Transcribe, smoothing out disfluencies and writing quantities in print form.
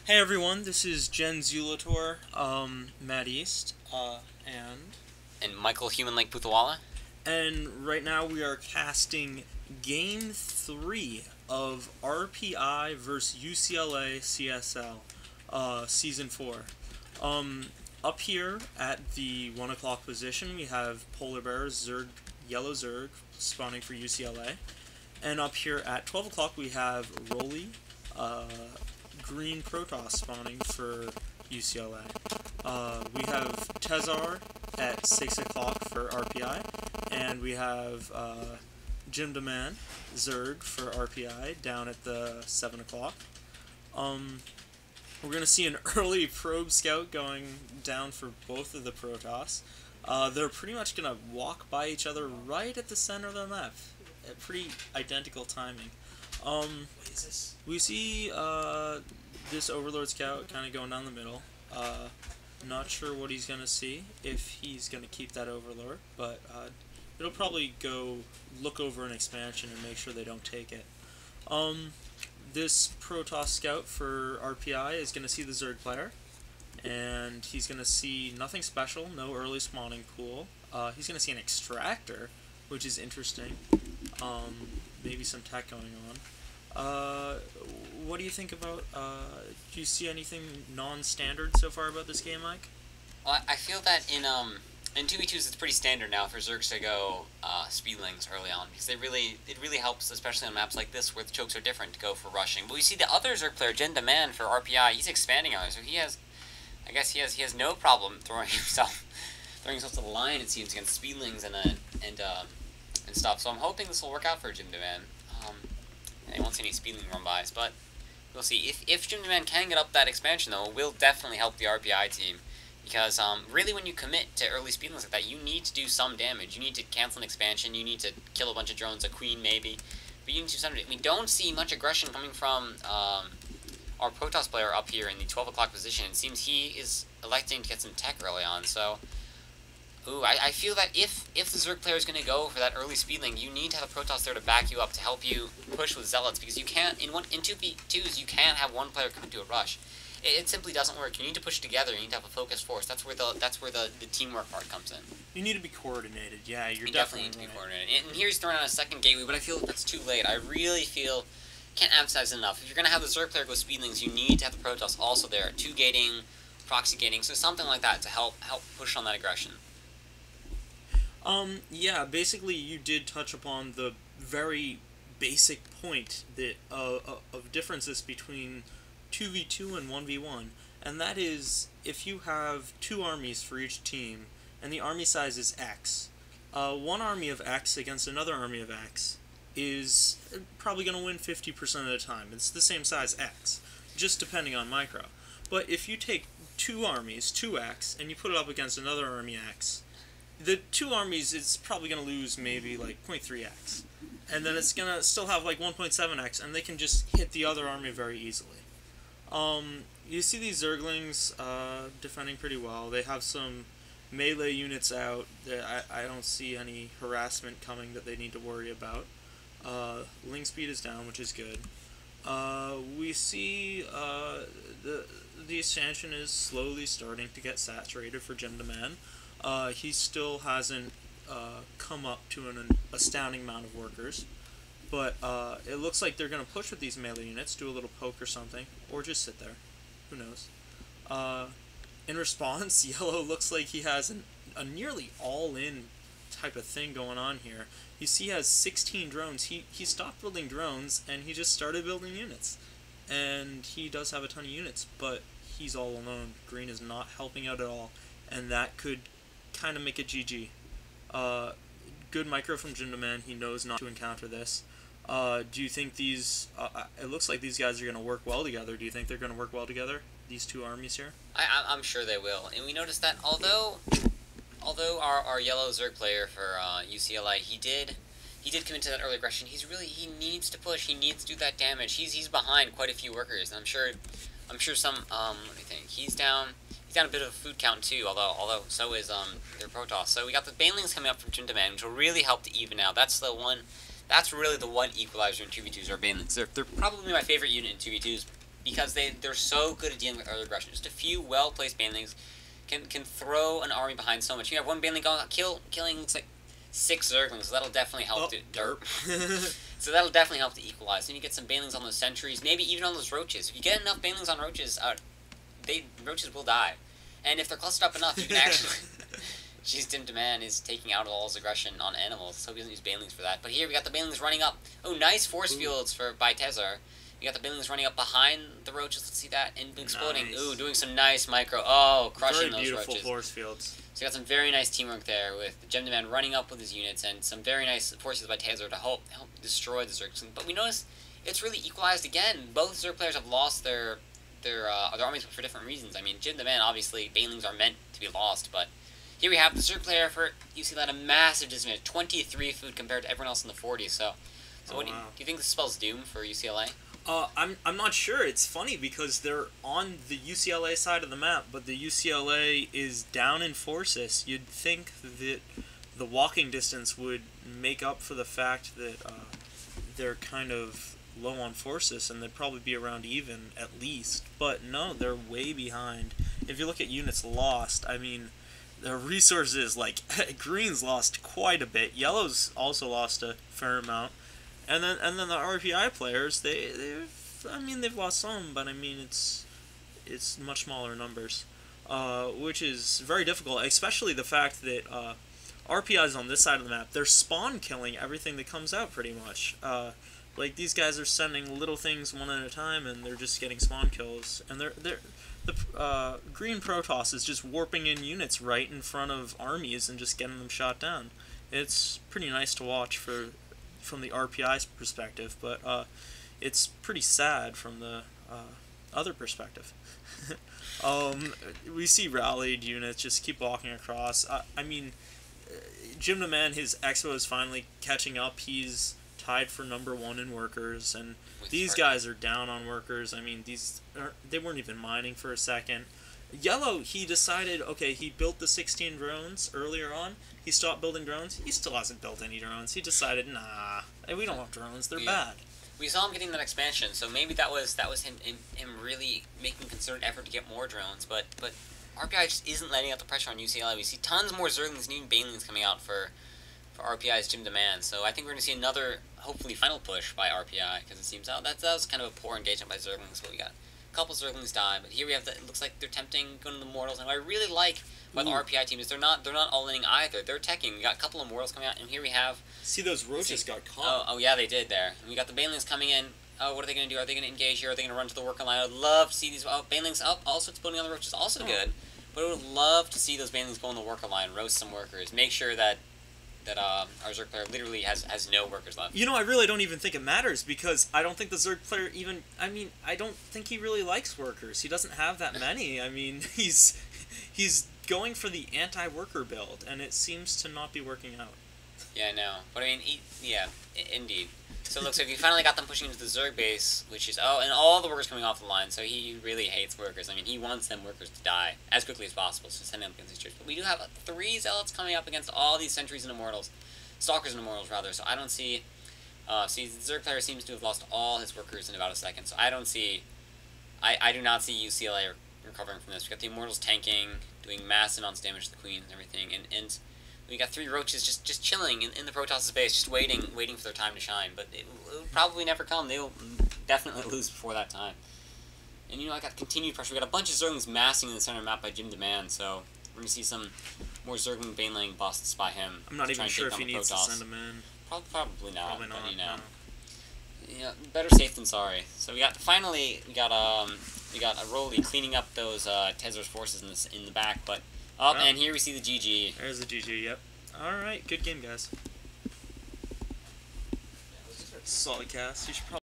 Hey everyone, this is Jen Zulator, Matt East, And Michael Human Lake Puthawala. and right now we are casting Game 3 of RPI versus UCLA CSL, Season 4. Up here at the 1 o'clock position, we have Polar Bears, Zerg, Yellow Zerg, spawning for UCLA. And up here at 12 o'clock, we have Rolly, uh, Green Protoss spawning for UCLA. We have Tezar at 6 o'clock for RPI, and we have Jim Deman, Zerg for RPI down at the 7 o'clock. We're going to see an early probe scout going down for both of the Protoss. They're pretty much going to walk by each other right at the center of the map. Pretty identical timing. We see this Overlord Scout kind of going down the middle. Not sure what he's going to see, if he's going to keep that Overlord, but it'll probably go look over an expansion and make sure they don't take it. This Protoss Scout for RPI is going to see the Zerg player, and he's going to see nothing special, no early spawning pool. He's going to see an Extractor, which is interesting. Maybe some tech going on. What do you think about, do you see anything non-standard so far about this game, Mike? Well, I feel that in 2v2s it's pretty standard now for Zergs to go speedlings early on, because it really helps, especially on maps like this where the chokes are different, to go for rushing. But we see the other Zerg player, Jen Demand for RPI, he's expanding on it, so he has no problem throwing himself to the line, it seems, against speedlings and stuff. So I'm hoping this will work out for Jim Demand. I won't see any speedling run-bys, but we'll see. If Jim Demand can get up that expansion, though, it will definitely help the RPI team. Because really, when you commit to early speedlings like that, you need to do some damage. You need to cancel an expansion. You need to kill a bunch of drones, a queen maybe. But you need to do something. We don't see much aggression coming from our Protoss player up here in the 12 o'clock position. It seems he is electing to get some tech early on. So, I feel that if the Zerg player is going to go for that early speedling, you need to have a Protoss there to back you up, to help you push with Zealots. Because you can't, in 2v2s, you can't have one player commit to a rush. It simply doesn't work. You need to push together. You need to have a focused force. That's where the teamwork part comes in. You need to be coordinated. Yeah, you definitely need to be coordinated. And here he's throwing out a second gateway, but I feel that's too late. I really feel can't emphasize it enough. If you're gonna have the Zerg player go speedlings, you need to have the Protoss also there, 2 gating, proxy gating, so something like that to help push on that aggression. Yeah, basically you did touch upon the very basic point that of differences between 2v2 and 1v1, and that is if you have 2 armies for each team, and the army size is X, one army of X against another army of X is probably going to win 50% of the time. It's the same size X, just depending on micro. But if you take 2 armies, 2X, and you put it up against another army X, the 2 armies, it's probably going to lose maybe like 0.3x. And then it's going to still have like 1.7x, and they can just hit the other army very easily. You see these Zerglings defending pretty well. They have some melee units out. I don't see any harassment coming that they need to worry about. Link speed is down, which is good. We see the expansion is slowly starting to get saturated for Jim Demand. He still hasn't come up to an astounding amount of workers, but it looks like they're going to push with these melee units, do a little poke or something, or just sit there. Who knows? In response, Yellow looks like he has a nearly all-in type of thing going on here. You see he has 16 drones. He stopped building drones, and he just started building units. And he does have a ton of units, but he's all alone. Green is not helping out at all, and that could kind of make it GG. Good micro from Jindaman. He knows not to encounter this. Do you think these... it looks like these guys are going to work well together. Do you think they're going to work well together, these 2 armies here? I'm sure they will. And we noticed that although our yellow Zerg player for UCLA, he did commit to that early aggression, he needs to push. He needs to do that damage. He's behind quite a few workers. And I'm sure some what do you think? He's down a bit of a food count too, although so is their Protoss. So we got the Banelings coming up from Jim Demand, which will really help to even out. That's really the one equalizer in 2v2s are Banelings. They're probably my favorite unit in 2v2s because they're so good at dealing with early aggression. Just a few well-placed banelings can throw an army behind so much. You have one baneling going killing looks like 6 Zerglings, so that'll definitely help to derp. So that'll definitely help to equalize. Then you get some banelings on those sentries, maybe even on those roaches. If you get enough banelings on roaches, roaches will die. And if they're clustered up enough, you can actually... Jeez, Dim Demand is taking out all his aggression on animals, so he doesn't use banelings for that. But here we got the banelings running up. Oh, nice force fields by Tezar. We got the banelings running up behind the roaches. Let's see that. And exploding. Nice. Ooh, doing some nice micro. Oh, crushing those roaches. Very beautiful force fields. So you got some very nice teamwork there with Gem Demand running up with his units and some very nice force fields by Tezar to help destroy the Zergs. But we notice it's really equalized again. Both Zerg players have lost their armies for different reasons. I mean, Gem Demand, obviously, banelings are meant to be lost, but here we have the Zerg player for UCLA had a massive disadvantage, 23 food compared to everyone else in the 40s. So what do you think this spells doom for UCLA? I'm not sure. It's funny because they're on the UCLA side of the map, but the UCLA is down in forces. You'd think that the walking distance would make up for the fact that they're kind of low on forces, and they'd probably be around even at least. But no, they're way behind. If you look at units lost, I mean, the resources, like, green's lost quite a bit. Yellow's also lost a fair amount. And then the RPI players, they've lost some, but I mean it's much smaller numbers, which is very difficult. Especially the fact that RPI's on this side of the map, they're spawn killing everything that comes out pretty much. Like these guys are sending little things one at a time, and they're just getting spawn kills. And the green Protoss is just warping in units right in front of armies and just getting them shot down. It's pretty nice to watch from the RPI's perspective, but it's pretty sad from the other perspective. We see rallied units just keep walking across. I mean, Jim the Man, his Expo is finally catching up. He's tied for #1 in workers, and these guys are down on workers. I mean, they weren't even mining for a second. Yellow, he decided, okay, he built the 16 drones earlier on. He stopped building drones. He still hasn't built any drones. He decided, nah, we don't want drones. They're bad. We saw him getting that expansion, so maybe that was him really making a concerted effort to get more drones. But RPI just isn't letting out the pressure on UCLA. We see tons more Zerglings and even banelings coming out for RPI's Gym Demand. So I think we're going to see another, hopefully, final push by RPI, because it seems that was kind of a poor engagement by Zerglings. But we got a couple Zerglings die, but here we have it looks like they're tempting going to the Mortals. And what I really like about the RPI team is they're not all-inning either. They're teching. We got a couple of Mortals coming out, and here we have... See, those roaches got caught. Oh, yeah, they did there. And we got the banelings coming in. Oh, what are they going to do? Are they going to engage here? Are they going to run to the worker line? I would love to see these banelings up. Also exploding on the roaches, also good. But I would love to see those banelings go on the worker line, roast some workers, make sure that our Zerg player literally has no workers left. You know, I really don't even think it matters, because I don't think the Zerg player even... I mean, I don't think he really likes workers. He doesn't have that many. I mean, he's going for the anti-worker build, and it seems to not be working out. Yeah, no. But I mean, indeed. So it looks like we finally got them pushing into the Zerg base, which is... Oh, and all the workers coming off the line, so he really hates workers. I mean, he wants them workers to die as quickly as possible, so send them against these troops. But we do have 3 Zealots coming up against all these Sentries and Immortals. Stalkers and Immortals, rather. So I don't see... see, the Zerg player seems to have lost all his workers in about a second, so I don't see... I do not see UCLA recovering from this. We got the Immortals tanking, doing massive amounts of damage to the Queens and everything, and we got 3 roaches just chilling in the Protoss base, just waiting for their time to shine. But it will probably never come. They will definitely lose before that time. And you know, I got continued pressure. We got a bunch of Zerglings massing in the center of the map by Jim Demand, so we're gonna see some more Zergling baneling busts by him. I'm not even sure if he needs to send them in. Probably not. Probably not. But, you know, no. Yeah, better safe than sorry. So we got a Rolly cleaning up those Tezar's forces in the back, but. Oh, and here we see the GG. There's the GG, yep. Alright, good game, guys. Solid cast. You should probably